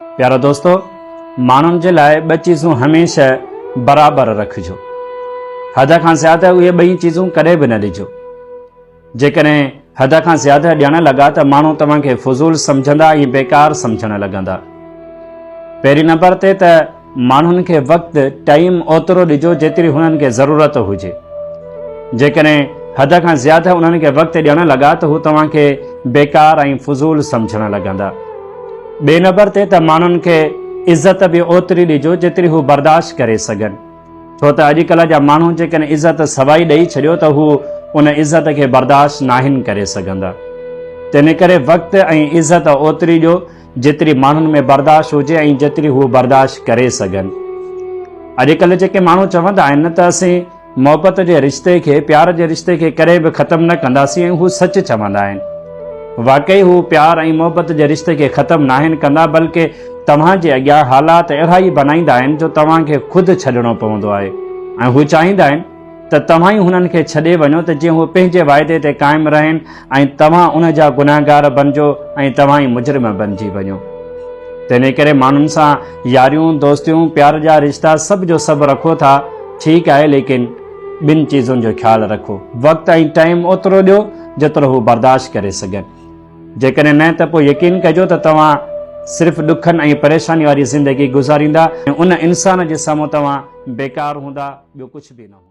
प्यारा दोस्तों, माण्हुनि जे लाइ ॿ चीज़ूं हमेशह बराबरि रखिजो। हद खां ज़्यादा उहे ॿई चीज़ूं कॾहिं बि न ॾिजो। जेकॾहिं हद खां ज़्यादा ॾियण लॻा त माण्हू तव्हांखे फुज़ूल सम्झंदा ऐं बेकार सम्झण लॻंदा। पहिरीं नंबर ते त माण्हुनि खे वक़्तु टाइम ओतिरो ॾिजो जेतिरी हुननि खे ज़रूरत हुजे। जेकॾहिं हद खां ज़्यादा उन्हनि खे वक़्तु ॾियण लॻा त हू तव्हांखे बेकार ऐं फुज़ूल सम्झण लॻंदा। ॿिए नंबर ते त माण्हुनि खे इज़त बि ओतिरी ॾिजो जेतिरी हू बर्दाश्त करे सघनि, छो त अॼुकल्ह जा माण्हू जेकॾहिं इज़त सवाई ॾेई छॾियो त हू उन इज़त खे बर्दाश्त नाहिनि करे सघंदा। तंहिं करे वक़्तु ऐं इज़त ओतिरी ॾियो जेतिरी माण्हुनि में बर्दाश्त हुजे ऐं जेतिरी हू बर्दाश्त करे सघनि। अॼुकल्ह जेके माण्हू चवंदा आहिनि त असीं मोहबत जे रिश्ते खे, प्यार जे रिश्ते खे कॾहिं बि ख़तमु न कंदासीं, ऐं हू सच चवंदा आहिनि। वाकई हू प्यार ऐं मोहबत जे रिश्ते खे ख़तमु नाहिनि कंदा, बल्कि तव्हांजे अॻियां हालात अहिड़ा ई बनाईंदा आहिनि जो तव्हांखे ख़ुदि छॾिणो पवंदो आहे। ऐं हू चाहींदा आहिनि त तव्हां ई हुननि खे छॾे वञो त जीअं हू पंहिंजे वाइदे ते क़ाइमु रहनि ऐं तव्हां उन जा गुनाहगार बणिजो ऐं तव्हां ई मुजरिम बणिजी वञो। तंहिं करे माण्हुनि सां यारियूं, दोस्तियूं, प्यार जा रिश्ता सभ जो सभु रखो था, ठीकु आहे, लेकिन ॿिनि चीज़ुनि जो ख़्यालु रखो। वक़्तु ऐं टाइम ओतिरो ॾियो जेतिरो हू बर्दाश्त करे सघनि। जेकॾहिं न त पोइ यकीन कजो त तव्हां सिर्फ़ु ॾुखनि ऐं परेशानी वारी ज़िंदगी गुज़ारींदा ऐं उन इंसान जे साम्हूं तव्हां बेकार हूंदा, ॿियो कुझु बि न हूंदो।